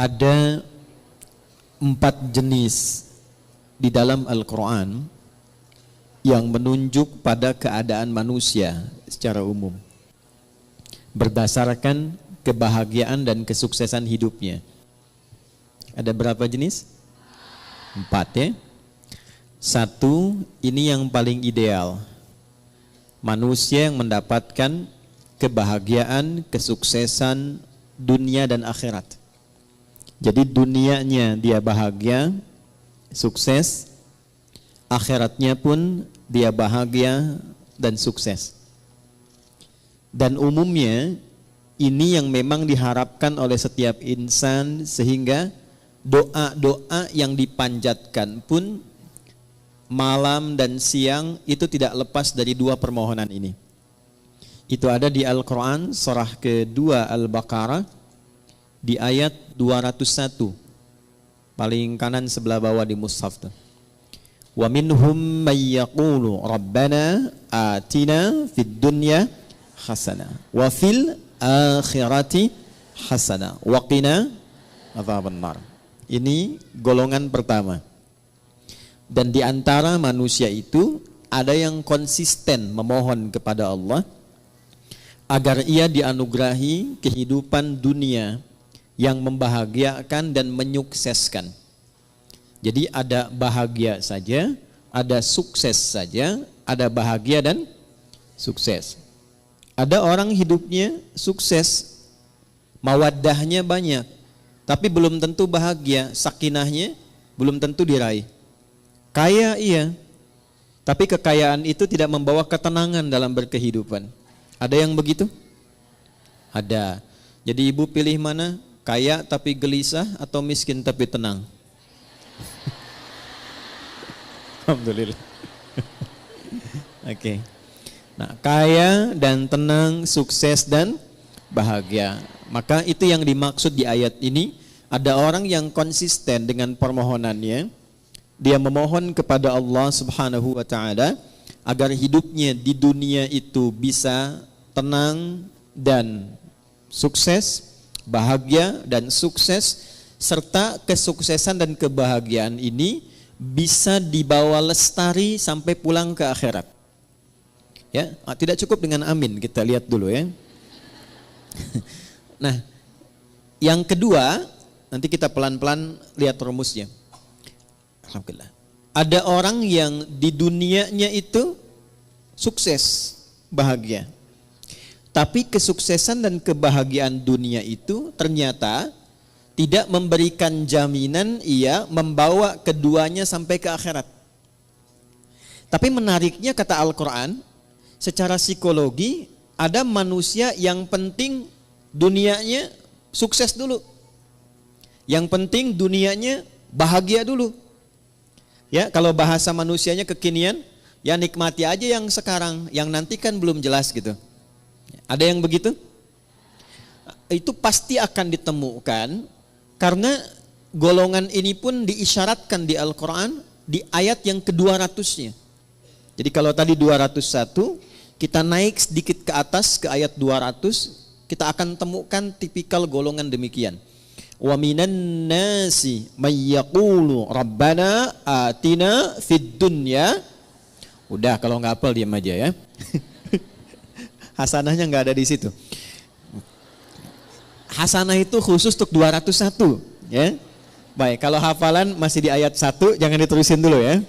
ada 4 jenis di dalam Al-Quran yang menunjuk pada keadaan manusia secara umum berdasarkan kebahagiaan dan kesuksesan hidupnya. Ada berapa jenis? 4 ya. 1, ini yang paling ideal. Manusia yang mendapatkan kebahagiaan, kesuksesan dunia dan akhirat. Jadi dunianya dia bahagia, sukses, akhiratnya pun dia bahagia dan sukses. Dan umumnya ini yang memang diharapkan oleh setiap insan, sehingga doa-doa yang dipanjatkan pun malam dan siang itu tidak lepas dari 2 permohonan ini. Itu ada di Al-Quran surah kedua Al-Baqarah di ayat 201, paling kanan sebelah bawah di mushaf tuh. Wa minhum may yaqulu rabbana atina fid dunya hasanah wa fil akhirati hasanah wa qina adzabannar. Ini golongan pertama. Dan di antara manusia itu ada yang konsisten memohon kepada Allah agar ia dianugerahi kehidupan dunia yang membahagiakan dan menyukseskan. Jadi ada bahagia saja, ada sukses saja, ada bahagia dan sukses. Ada orang hidupnya sukses, mawaddahnya banyak, tapi belum tentu bahagia, sakinahnya belum tentu diraih. Kaya iya, tapi kekayaan itu tidak membawa ketenangan dalam berkehidupan. Ada yang begitu? Ada. Jadi ibu pilih mana? Kaya tapi gelisah atau miskin tapi tenang? Alhamdulillah. Oke. Nah, kaya dan tenang, sukses dan bahagia. Maka itu yang dimaksud di ayat ini. Ada orang yang konsisten dengan permohonannya. Dia memohon kepada Allah Subhanahu wa taala agar hidupnya di dunia itu bisa tenang dan sukses, bahagia dan sukses, serta kesuksesan dan kebahagiaan ini bisa dibawa lestari sampai pulang ke akhirat. Ya, tidak cukup dengan amin, kita lihat dulu ya. Nah, yang kedua, nanti kita pelan-pelan lihat rumusnya. Alhamdulillah. Ada orang yang di dunianya itu sukses, bahagia. Tapi kesuksesan dan kebahagiaan dunia itu ternyata tidak memberikan jaminan ia membawa keduanya sampai ke akhirat. Tapi menariknya kata Al-Quran, secara psikologi ada manusia yang penting dunianya sukses dulu. Yang penting dunianya bahagia dulu. Ya, kalau bahasa manusianya kekinian, ya nikmati aja yang sekarang, yang nanti kan belum jelas gitu. Ada yang begitu? Itu pasti akan ditemukan karena golongan ini pun diisyaratkan di Al-Quran di ayat yang ke-200-nya. Jadi kalau tadi 201, kita naik sedikit ke atas ke ayat 200, kita akan temukan tipikal golongan demikian. Wa minan nasi may yaqulu rabbana atina fid dunya. Udah, kalau nggak hafal diam aja ya. Hasanahnya nggak ada di situ. Hasanah itu khusus untuk 201 ya. Baik, kalau hafalan masih di ayat 1, jangan diterusin dulu ya.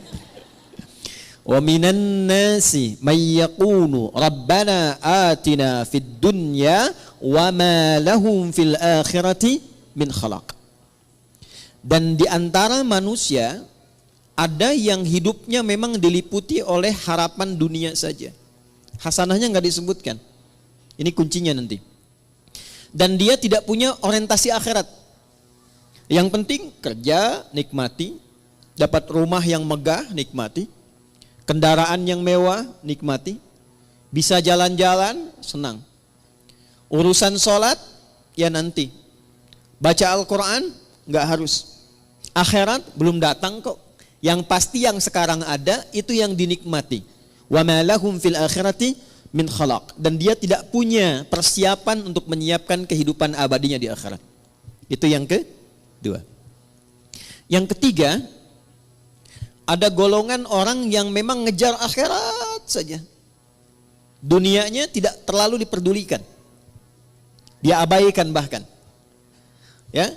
Wa minan nasi may yaqulu rabbana atina fid dunya wa ma lahum fil akhirati min khalaq. Dan di antara manusia ada yang hidupnya memang diliputi oleh harapan dunia saja. Hasanahnya nggak disebutkan. Ini kuncinya nanti. Dan dia tidak punya orientasi akhirat. Yang penting kerja, nikmati. Dapat rumah yang megah, nikmati. Kendaraan yang mewah, nikmati. Bisa jalan-jalan, senang. Urusan sholat, ya nanti. Baca Al-Quran, nggak harus. Akhirat belum datang kok. Yang pasti yang sekarang ada, itu yang dinikmati. Wa ma lahum fil akhirati min khalaq. Dan dia tidak punya persiapan untuk menyiapkan kehidupan abadinya di akhirat. Itu yang Dua. Yang ketiga, ada golongan orang yang memang ngejar akhirat saja. Dunianya tidak terlalu diperdulikan. Dia abaikan bahkan. Ya.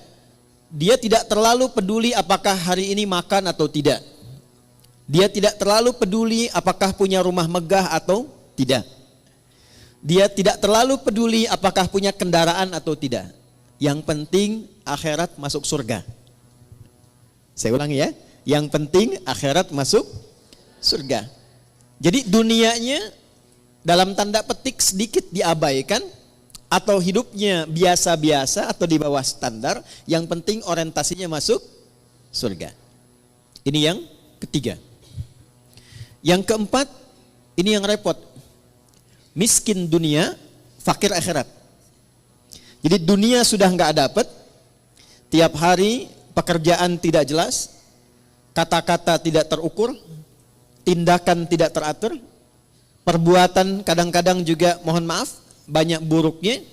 Dia tidak terlalu peduli apakah hari ini makan atau tidak. Dia tidak terlalu peduli apakah punya rumah megah atau tidak. Dia tidak terlalu peduli apakah punya kendaraan atau tidak. Yang penting akhirat masuk surga. Saya ulangi ya. Yang penting akhirat masuk surga. Jadi dunianya dalam tanda petik sedikit diabaikan, atau hidupnya biasa-biasa atau di bawah standar, yang penting orientasinya masuk surga. Ini yang ketiga. Yang keempat, ini yang repot. Miskin dunia, fakir akhirat. Jadi dunia sudah nggak dapat, tiap hari pekerjaan tidak jelas, kata-kata tidak terukur, tindakan tidak teratur, perbuatan kadang-kadang juga mohon maaf banyak buruknya.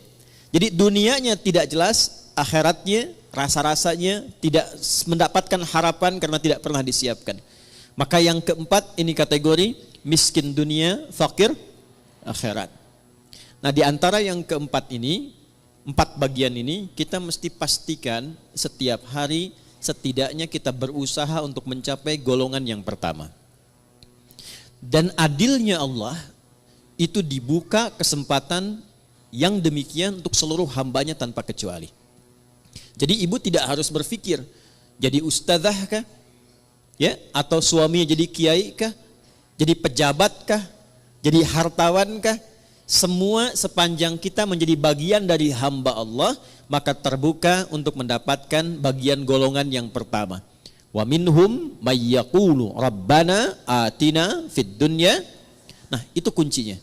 Jadi dunianya tidak jelas, akhiratnya rasa-rasanya tidak mendapatkan harapan karena tidak pernah disiapkan. Maka yang keempat ini kategori miskin dunia, fakir akhirat. Nah, di antara yang keempat ini, 4 bagian ini kita mesti pastikan setiap hari setidaknya kita berusaha untuk mencapai golongan yang pertama. Dan adilnya Allah itu dibuka kesempatan yang demikian untuk seluruh hambanya tanpa kecuali. Jadi ibu tidak harus berpikir jadi ustadzah kah, ya, atau suaminya jadi kiai kah, jadi pejabat kah, jadi hartawan kah. Semua sepanjang kita menjadi bagian dari hamba Allah, maka terbuka untuk mendapatkan bagian golongan yang pertama. Wa minhum may yaqulu rabbana atina fid dunya. Nah, itu kuncinya.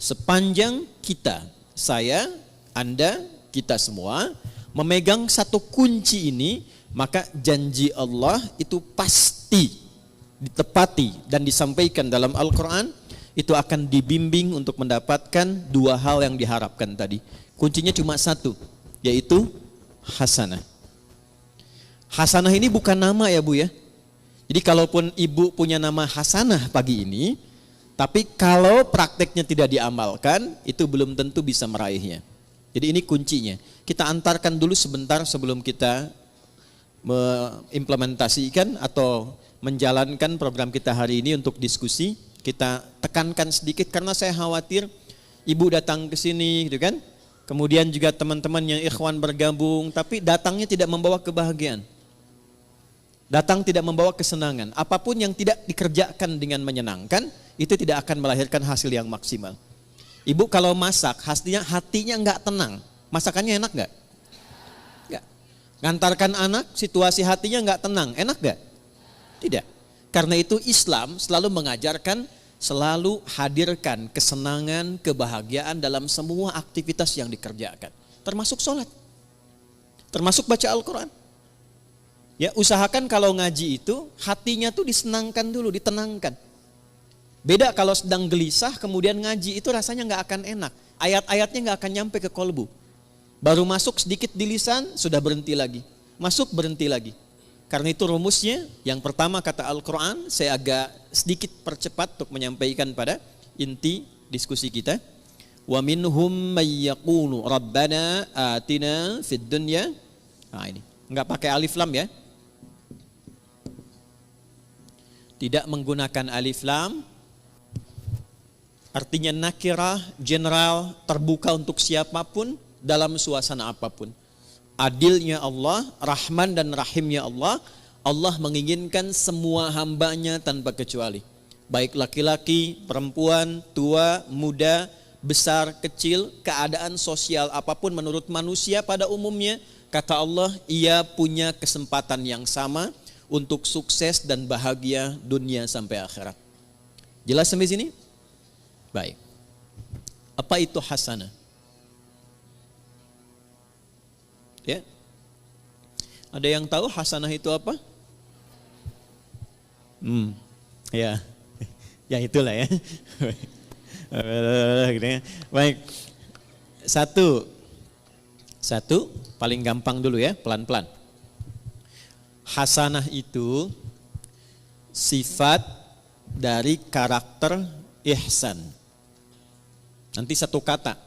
Sepanjang kita, saya, Anda, kita semua memegang satu kunci ini, maka janji Allah itu pasti ditepati dan disampaikan dalam Al-Quran. Itu akan dibimbing untuk mendapatkan 2 hal yang diharapkan tadi. Kuncinya cuma satu, yaitu hasanah. Hasanah ini bukan nama ya Bu ya. Jadi kalaupun ibu punya nama Hasanah pagi ini, tapi kalau prakteknya tidak diamalkan, itu belum tentu bisa meraihnya. Jadi ini kuncinya. Kita antarkan dulu sebentar sebelum kita mengimplementasikan atau menjalankan program kita hari ini untuk diskusi. Kita tekankan sedikit karena saya khawatir ibu datang ke sini gitu kan. Kemudian juga teman-teman yang ikhwan bergabung, tapi datangnya tidak membawa kebahagiaan. Datang tidak membawa kesenangan. Apapun yang tidak dikerjakan dengan menyenangkan, itu tidak akan melahirkan hasil yang maksimal. Ibu kalau masak, hatinya enggak tenang. Masakannya enak enggak? Enggak. Ngantarkan anak, situasi hatinya enggak tenang. Enak enggak? Tidak. Karena itu Islam selalu mengajarkan, selalu hadirkan kesenangan, kebahagiaan dalam semua aktivitas yang dikerjakan. Termasuk sholat. Termasuk baca Al-Quran. Ya, usahakan kalau ngaji itu, hatinya tuh disenangkan dulu, ditenangkan. Beda kalau sedang gelisah kemudian ngaji, itu rasanya nggak akan enak. Ayat-ayatnya nggak akan nyampe ke kolbu. Baru masuk sedikit di lisan, sudah berhenti lagi. Masuk berhenti lagi. Karena itu rumusnya, yang pertama kata Al-Quran, saya agak sedikit percepat untuk menyampaikan pada inti diskusi kita. Wa minhum may yaqulu rabbana atina fid dunya. Nah ini, nggak pakai alif lam ya. Tidak menggunakan alif lam. Artinya nakirah, general, terbuka untuk siapapun dalam suasana apapun. Adilnya Allah, Rahman dan Rahimnya Allah, Allah menginginkan semua hambanya tanpa kecuali. Baik laki-laki, perempuan, tua, muda, besar, kecil, keadaan sosial apapun menurut manusia pada umumnya, kata Allah, ia punya kesempatan yang sama untuk sukses dan bahagia dunia sampai akhirat. Jelas sampai sini? Baik. Apa itu hasanah? Ya. Ada yang tahu hasanah itu apa? Ya. Ya itulah ya. Baik. Satu paling gampang dulu ya, pelan-pelan. Hasanah itu sifat dari karakter ihsan. Nanti satu kata,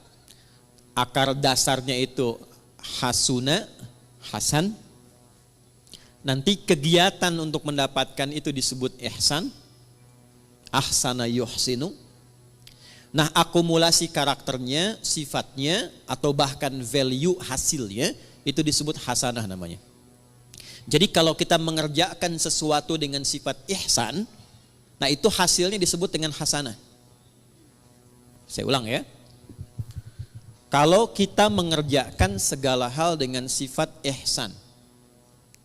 akar dasarnya itu hasuna, hasan. Nanti kegiatan untuk mendapatkan itu disebut ihsan, ahsana yuhsinu. Nah, akumulasi karakternya, sifatnya, atau bahkan value hasilnya, itu disebut hasanah namanya. Jadi kalau kita mengerjakan sesuatu dengan sifat ihsan, nah itu hasilnya disebut dengan hasanah. Saya ulang ya. Kalau kita mengerjakan segala hal dengan sifat ihsan.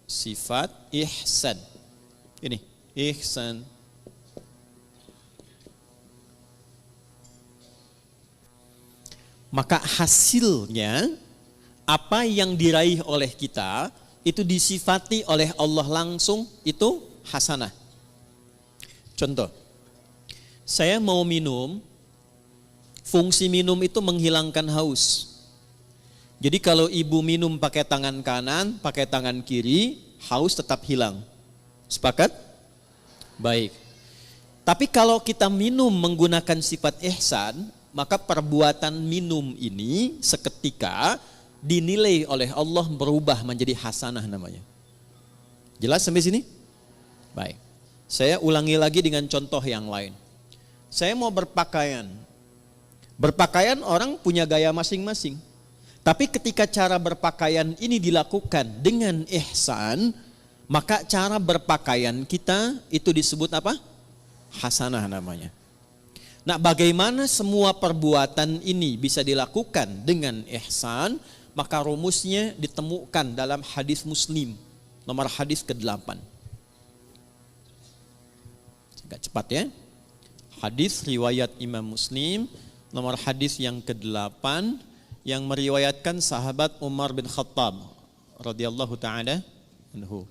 Sifat ihsan. Ini, ihsan. Maka hasilnya, apa yang diraih oleh kita, itu disifati oleh Allah langsung, itu hasanah. Contoh, saya mau minum, fungsi minum itu menghilangkan haus. Jadi kalau ibu minum pakai tangan kanan, pakai tangan kiri, haus tetap hilang. Sepakat? Baik. Tapi kalau kita minum menggunakan sifat ihsan, maka perbuatan minum ini seketika dinilai oleh Allah berubah menjadi hasanah namanya. Jelas sampai sini? Baik. Saya ulangi lagi dengan contoh yang lain. Saya mau berpakaian. Berpakaian orang punya gaya masing-masing. Tapi ketika cara berpakaian ini dilakukan dengan ihsan, maka cara berpakaian kita itu disebut apa? Hasanah namanya. Nah, bagaimana semua perbuatan ini bisa dilakukan dengan ihsan? Maka rumusnya ditemukan dalam hadis Muslim, nomor hadis ke-8. Agak cepat ya. Hadis riwayat Imam Muslim, nomor hadis yang ke-8, yang meriwayatkan sahabat Umar bin Khattab radhiyallahu taala anhu.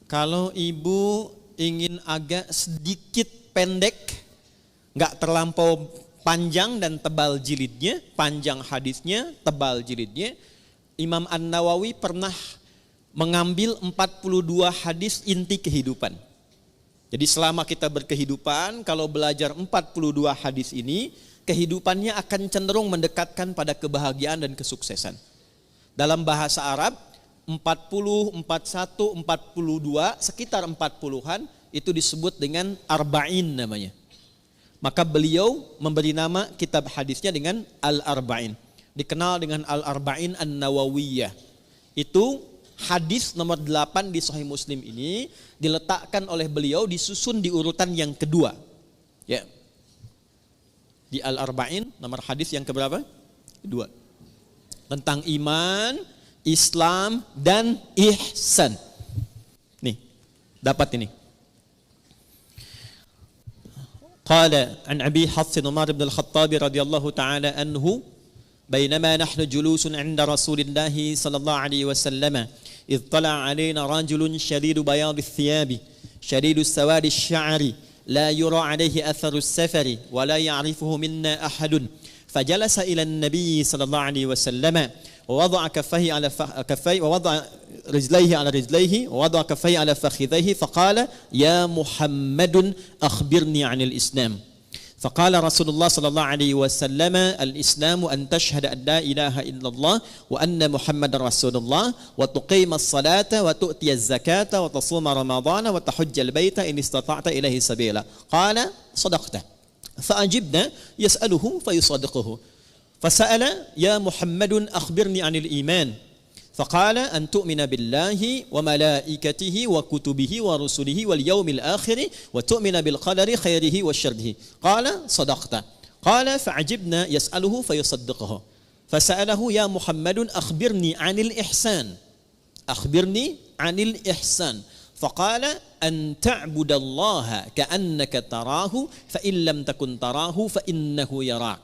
Kalau ibu ingin agak sedikit pendek, enggak terlampau panjang dan tebal jilidnya, panjang hadisnya, tebal jilidnya, Imam An-Nawawi pernah mengambil 42 hadis inti kehidupan. Jadi selama kita berkehidupan, kalau belajar 42 hadis ini, kehidupannya akan cenderung mendekatkan pada kebahagiaan dan kesuksesan. Dalam bahasa Arab, 40, 41, 42, sekitar 40-an, itu disebut dengan arba'in namanya. Maka beliau memberi nama kitab hadisnya dengan Al-Arba'in. Dikenal dengan Al-Arba'in An-Nawawiyah. Itu hadis nomor 8 di Sahih Muslim ini diletakkan oleh beliau, disusun di urutan yang kedua. Ya. Di Al-Arba'in nomor hadis yang keberapa? Kedua. Tentang iman, Islam, dan ihsan. Nih, dapat ini. قال عن أبي حفص عمر بن الخطاب رضي الله تعالى عنه بينما نحن جلوس عند رسول الله صلى الله عليه وسلم إذ طلع علينا رجل شديد بياض الثياب شديد سواد الشعر لا يرى عليه أثر السفر ولا يعرفه منا أحد فجلس إلى النبي صلى الله عليه وسلم ووضع كفيه على كفيه ووضع رجليه على رجليه ووضع كفيه على فخذيه فقال يا محمد أخبرني عن الإسلام فقال رسول الله صلى الله عليه وسلم الإسلام أن تشهد أن لا إله إلا الله وأن محمد رسول الله وتقيم الصلاة وتؤتي الزكاة وتصوم رمضان وتحج البيت إن استطعت إليه سبيلا قال صدقت فأجبنا يسأله فيصدقه فسأل يا محمد أخبرني عن الإيمان فقال أن تؤمن بالله وملائكته وكتبه ورسله واليوم الآخر وتؤمن بالقدر خيره وشره قال صدقت قال فعجبنا يسأله فيصدقه فسأله يا محمد أخبرني عن الإحسان أخبرني عن الإحسان فقال أن تعبد الله كأنك تراه فإن لم تكن تراه فإنه يراك.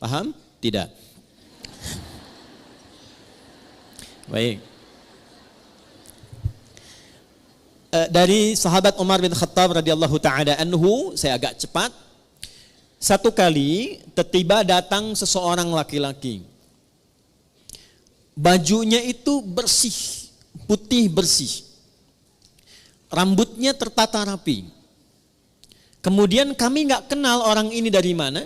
Paham? Tidak. Baik. Dari sahabat Umar bin Khattab radhiyallahu taala anhu, saya agak cepat. Satu kali tiba datang seseorang laki-laki. Bajunya itu bersih, putih bersih. Rambutnya tertata rapi. Kemudian kami nggak kenal orang ini dari mana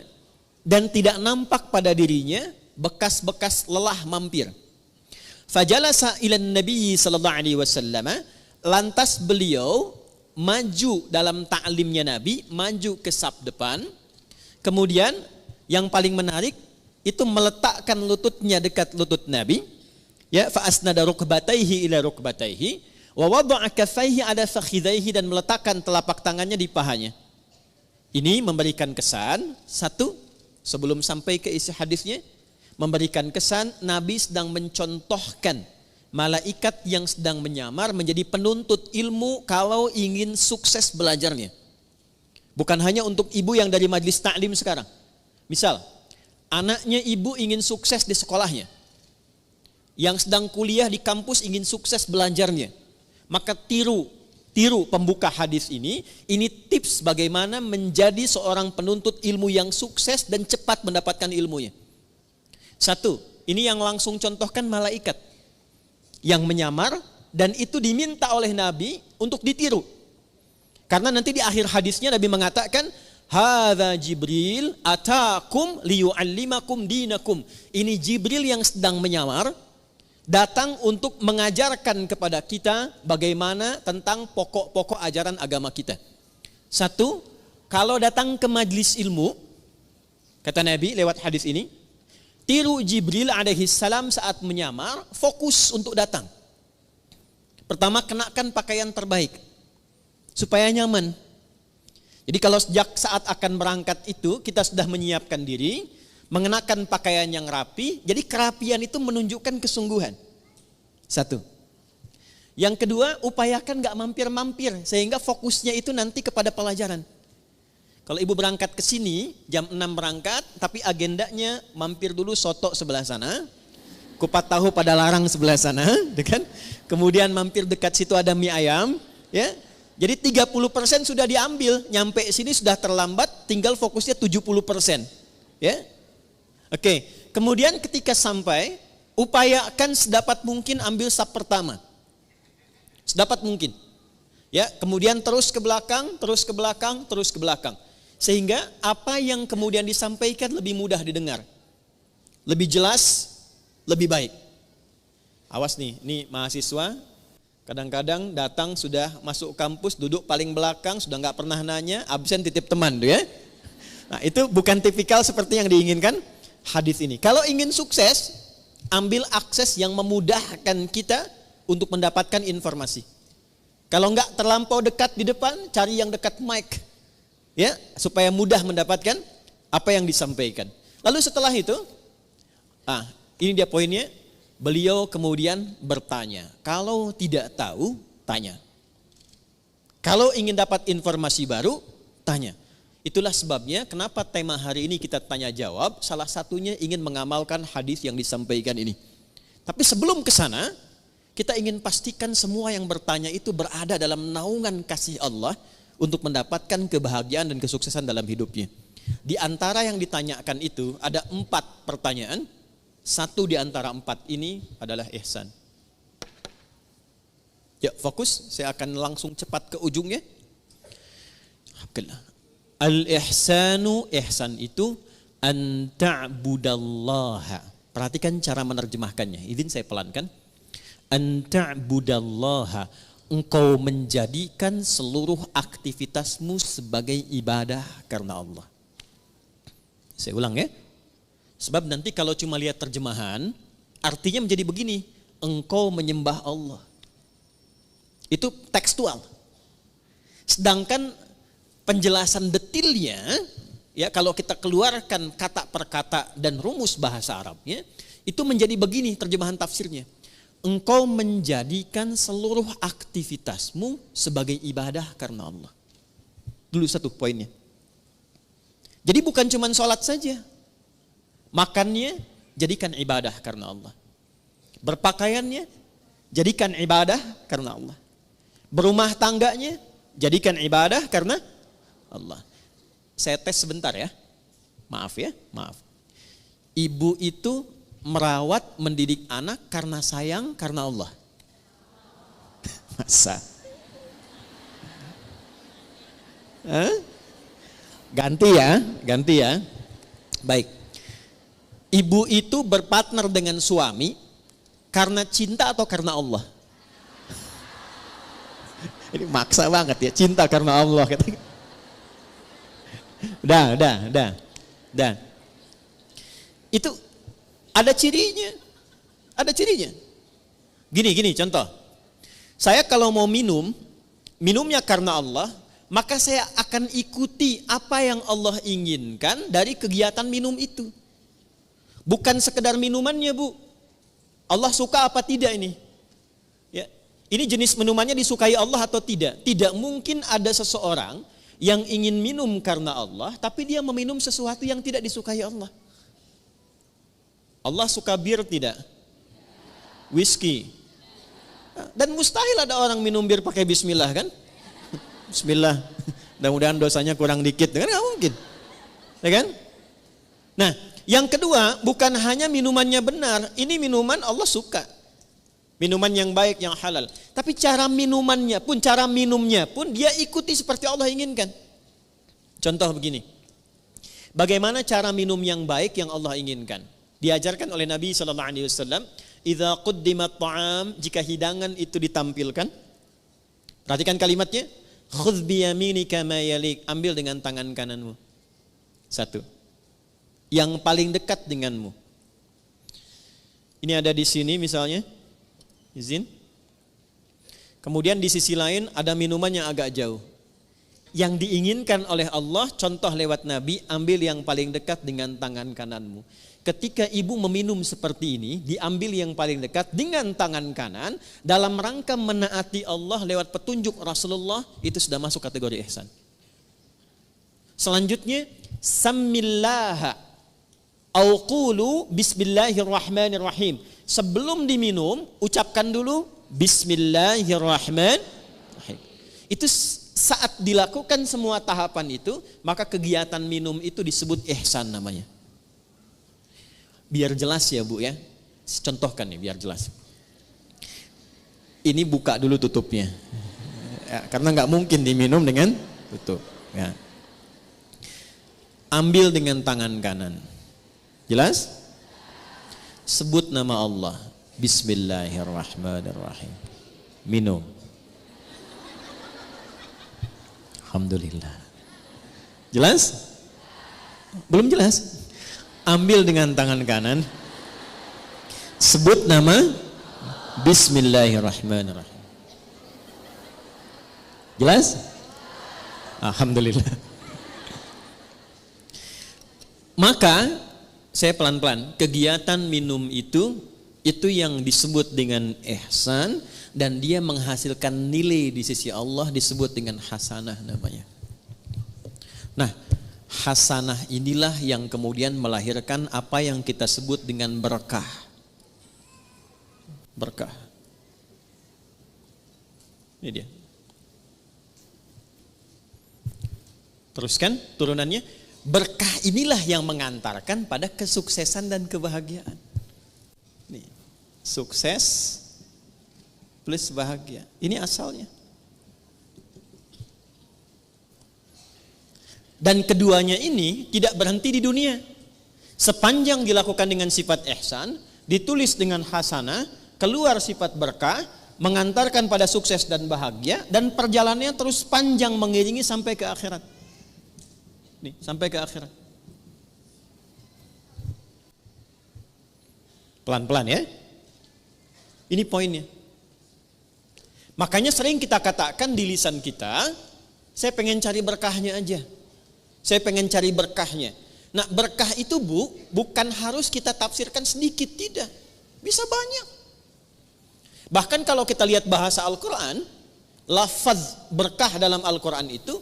dan tidak nampak pada dirinya bekas-bekas lelah mampir. Fajalasa ilan Nabi sallallahu alaihi wasallam, lantas beliau maju dalam ta'limnya Nabi, maju ke saf depan. Kemudian yang paling menarik itu meletakkan lututnya dekat lutut Nabi, ya, fa asnada rukbatayhi ila rukbatayhi wa wada'a kaffayhi ala fakhidhayhi, dan meletakkan telapak tangannya di pahanya. Ini memberikan kesan, satu, sebelum sampai ke isi hadisnya, memberikan kesan Nabi sedang mencontohkan malaikat yang sedang menyamar menjadi penuntut ilmu kalau ingin sukses belajarnya. Bukan hanya untuk ibu yang dari majlis taklim sekarang. Misal, anaknya ibu ingin sukses di sekolahnya, yang sedang kuliah di kampus ingin sukses belajarnya, maka tiru pembuka hadis ini tips bagaimana menjadi seorang penuntut ilmu yang sukses dan cepat mendapatkan ilmunya. Satu, ini yang langsung contohkan malaikat yang menyamar, dan itu diminta oleh Nabi untuk ditiru. Karena nanti di akhir hadisnya Nabi mengatakan, hadza Jibril atakum liyu'allimakum dinakum. Ini Jibril yang sedang menyamar, datang untuk mengajarkan kepada kita bagaimana tentang pokok-pokok ajaran agama kita. Satu, kalau datang ke majlis ilmu, kata Nabi lewat hadis ini, tiru Jibril alaihi salam saat menyamar, fokus untuk datang. Pertama, kenakan pakaian terbaik supaya nyaman. Jadi kalau sejak saat akan berangkat itu kita sudah menyiapkan diri, mengenakan pakaian yang rapi, jadi kerapian itu menunjukkan kesungguhan. Satu. Yang kedua, upayakan gak mampir-mampir, sehingga fokusnya itu nanti kepada pelajaran. Kalau ibu berangkat ke sini, jam 6 berangkat, tapi agendanya mampir dulu soto sebelah sana, kupat tahu pada larang sebelah sana, kan? Kemudian mampir dekat situ ada mie ayam, ya. Jadi 30% sudah diambil, nyampe sini sudah terlambat, tinggal fokusnya 70%, ya. Oke, kemudian ketika sampai, upayakan sedapat mungkin ambil saf pertama. Sedapat mungkin. Ya, kemudian terus ke belakang, terus ke belakang, terus ke belakang. Sehingga apa yang kemudian disampaikan lebih mudah didengar. Lebih jelas, lebih baik. Awas nih, ini mahasiswa kadang-kadang datang sudah masuk kampus, duduk paling belakang, sudah nggak pernah nanya, absen titip teman tuh ya. Nah, itu bukan tipikal seperti yang diinginkan hadis ini. Kalau ingin sukses, ambil akses yang memudahkan kita untuk mendapatkan informasi. Kalau enggak terlampau dekat di depan, cari yang dekat mic, ya, supaya mudah mendapatkan apa yang disampaikan. Lalu setelah itu, ini dia poinnya. Beliau kemudian bertanya. Kalau tidak tahu, tanya. Kalau ingin dapat informasi baru, tanya. Itulah sebabnya kenapa tema hari ini kita tanya jawab, salah satunya ingin mengamalkan hadis yang disampaikan ini. Tapi sebelum ke sana, kita ingin pastikan semua yang bertanya itu berada dalam naungan kasih Allah untuk mendapatkan kebahagiaan dan kesuksesan dalam hidupnya. Di antara yang ditanyakan itu ada 4 pertanyaan. Satu di antara 4 ini adalah ihsan. Ya, fokus, saya akan langsung cepat ke ujungnya. Al-ihsanu, ihsan itu an ta'budallaha. Perhatikan cara menerjemahkannya. Izin saya pelankan. An ta'budallaha, engkau menjadikan seluruh aktivitasmu sebagai ibadah karena Allah. Saya ulang ya. Sebab nanti kalau cuma lihat terjemahan, artinya menjadi begini, engkau menyembah Allah. Itu tekstual. Sedangkan penjelasan detilnya, ya, kalau kita keluarkan kata per kata dan rumus bahasa Arabnya, itu menjadi begini terjemahan tafsirnya. Engkau menjadikan seluruh aktivitasmu sebagai ibadah karena Allah. Dulu satu poinnya. Jadi bukan cuma sholat saja. Makannya jadikan ibadah karena Allah. Berpakaiannya jadikan ibadah karena Allah. Berumah tangganya jadikan ibadah karena Allah. Saya tes sebentar ya. Maaf ya, maaf. Ibu itu merawat, mendidik anak karena sayang, karena Allah. Masa? Hah? Ganti ya. Baik. Ibu itu berpartner dengan suami karena cinta atau karena Allah? Ini maksa banget ya, cinta karena Allah. Udah. Itu ada cirinya. Gini contoh. Saya kalau mau minumnya karena Allah, maka saya akan ikuti apa yang Allah inginkan dari kegiatan minum itu. Bukan sekedar minumannya, Bu. Allah suka apa tidak ini? Ya. Ini jenis minumannya disukai Allah atau tidak? Tidak mungkin ada seseorang yang ingin minum karena Allah, tapi dia meminum sesuatu yang tidak disukai Allah. Allah suka bir tidak? Whisky. Dan mustahil ada orang minum bir pakai bismillah kan? Bismillah. Mudah-mudahan dosanya kurang dikit, kan nggak mungkin. Ya kan? Nah, yang kedua, bukan hanya minumannya benar, ini minuman Allah suka. Minuman yang baik, yang halal. Tapi cara minumnya pun dia ikuti seperti Allah inginkan. Contoh begini. Bagaimana cara minum yang baik yang Allah inginkan? Diajarkan oleh Nabi SAW, idza quddimat ta'am, jika hidangan itu ditampilkan. Perhatikan kalimatnya. Khudh biyaminika ma yalik, ambil dengan tangan kananmu. Satu. Yang paling dekat denganmu. Ini ada di sini misalnya. Izin. Kemudian di sisi lain ada minuman yang agak jauh. Yang diinginkan oleh Allah, contoh lewat Nabi, ambil yang paling dekat dengan tangan kananmu. Ketika ibu meminum seperti ini, diambil yang paling dekat dengan tangan kanan, dalam rangka menaati Allah lewat petunjuk Rasulullah, itu sudah masuk kategori ihsan. Selanjutnya, Sammillaha au qulu bismillahirrahmanirrahim. Sebelum diminum, ucapkan dulu bismillahirrahmanirrahim. Itu saat dilakukan semua tahapan itu, maka kegiatan minum itu disebut ihsan namanya. Biar jelas ya Bu ya. Contohkan nih biar jelas. Ini buka dulu tutupnya. Ya, karena nggak mungkin diminum dengan tutup. Ya. Ambil dengan tangan kanan. Jelas? Sebut nama Allah. Bismillahirrahmanirrahim. Minum. Alhamdulillah. Jelas? Belum jelas? Ambil dengan tangan kanan. Sebut nama Bismillahirrahmanirrahim. Jelas? Alhamdulillah. Maka saya pelan-pelan, kegiatan minum itu yang disebut dengan ihsan, dan dia menghasilkan nilai di sisi Allah disebut dengan hasanah namanya. Nah, hasanah inilah yang kemudian melahirkan apa yang kita sebut dengan berkah. Berkah. Ini dia. Teruskan turunannya. Berkah inilah yang mengantarkan pada kesuksesan dan kebahagiaan. Nih, sukses plus bahagia. Ini asalnya. Dan keduanya ini tidak berhenti di dunia. Sepanjang dilakukan dengan sifat ihsan, ditulis dengan hasanah, keluar sifat berkah, mengantarkan pada sukses dan bahagia, dan perjalanannya terus panjang mengiringi sampai ke akhirat. Nih, sampai ke akhirat. Pelan-pelan ya. Ini poinnya. Makanya sering kita katakan di lisan kita, saya pengen cari berkahnya aja. Saya pengen cari berkahnya. Nah, berkah itu bukan harus kita tafsirkan sedikit, tidak. Bisa banyak. Bahkan kalau kita lihat bahasa Al-Quran, lafaz berkah dalam Al-Quran itu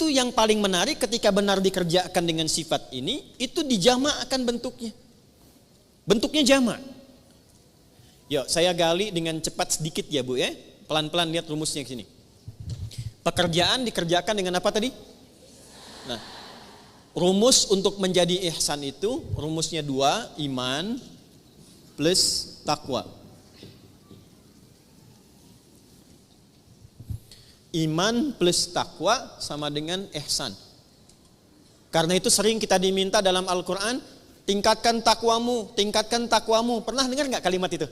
yang paling menarik ketika benar dikerjakan dengan sifat ini, itu dijamakkan bentuknya. Bentuknya jamak. Yuk, saya gali dengan cepat sedikit ya Bu ya. Pelan-pelan lihat rumusnya ke sini. Pekerjaan dikerjakan dengan apa tadi? Nah, rumus untuk menjadi ihsan itu, rumusnya 2, iman plus takwa. Iman plus takwa sama dengan ihsan. Karena itu sering kita diminta dalam Al-Quran, tingkatkan takwamu, tingkatkan takwamu. Pernah dengar nggak kalimat itu?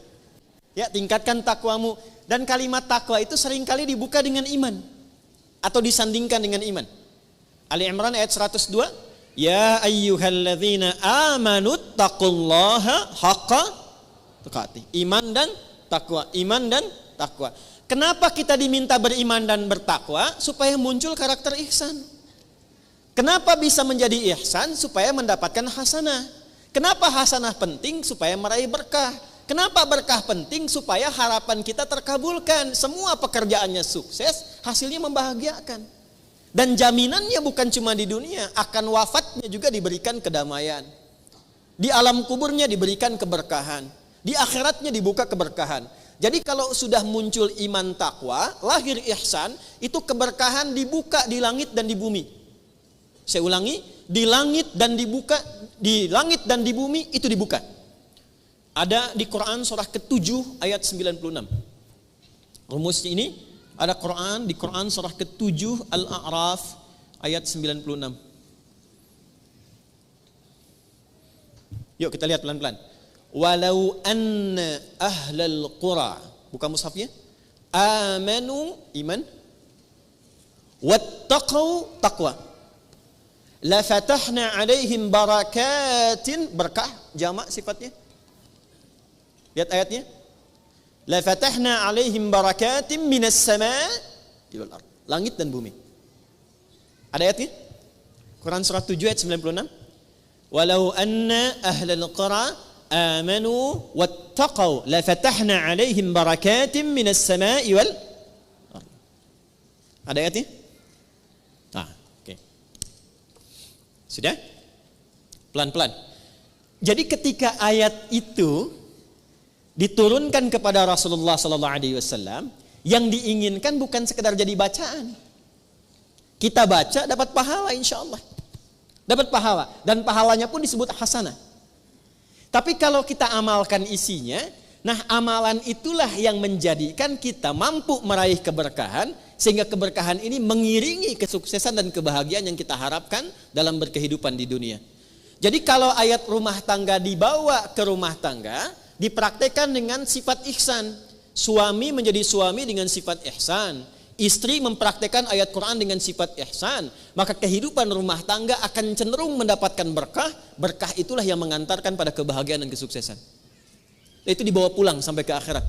Ya, tingkatkan takwamu. Dan kalimat takwa itu seringkali dibuka dengan iman atau disandingkan dengan iman. Ali Imran ayat 102, ya ayyuhalladzina amanu taqullaha haqqa tuqatih. Iman dan takwa, iman dan takwa. Kenapa kita diminta beriman dan bertakwa? Supaya muncul karakter ihsan. Kenapa bisa menjadi ihsan? Supaya mendapatkan hasanah. Kenapa hasanah penting? Supaya meraih berkah. Kenapa berkah penting? Supaya harapan kita terkabulkan. Semua pekerjaannya sukses, hasilnya membahagiakan. Dan jaminannya bukan cuma di dunia, akan wafatnya juga diberikan kedamaian. Di alam kuburnya diberikan keberkahan. Di akhiratnya dibuka keberkahan. Jadi kalau sudah muncul iman takwa, lahir ihsan, itu keberkahan dibuka di langit dan di bumi. Saya ulangi, di langit dan dibuka, di langit dan di bumi itu dibuka. Ada di Quran surah ke-7 ayat 96. Rumus ini ada Quran di Quran surah ke-7 Al-A'raf ayat 96. Yuk kita lihat pelan-pelan. Walau anna ahlal qura, buka mushafnya, amanu iman, wattaqau taqwa, la fatahna alaihim barakatin, berkah jamak sifatnya. Lihat ayatnya. La fatahna alaihim barakatin minas sama'i wal ardh. Langit dan bumi. Ada ayatnya? Quran surah 7 ayat 96. Walau anna ahlal qura amanu wattaqau la fatahna alaihim barakatin minas sama'i wal ardh. Ada ayatnya? Oke. Sudah? Pelan-pelan. Jadi ketika ayat itu diturunkan kepada Rasulullah sallallahu alaihi wasallam, yang diinginkan bukan sekedar jadi bacaan. Kita baca dapat pahala insyaallah. Dapat pahala dan pahalanya pun disebut hasanah. Tapi kalau kita amalkan isinya, nah amalan itulah yang menjadikan kita mampu meraih keberkahan, sehingga keberkahan ini mengiringi kesuksesan dan kebahagiaan yang kita harapkan dalam berkehidupan di dunia. Jadi kalau ayat rumah tangga dibawa ke rumah tangga, dipraktekkan dengan sifat ihsan. Suami menjadi suami dengan sifat ihsan. Istri mempraktekkan ayat Quran dengan sifat ihsan. Maka kehidupan rumah tangga akan cenderung mendapatkan berkah. Berkah itulah yang mengantarkan pada kebahagiaan dan kesuksesan. Itu dibawa pulang sampai ke akhirat.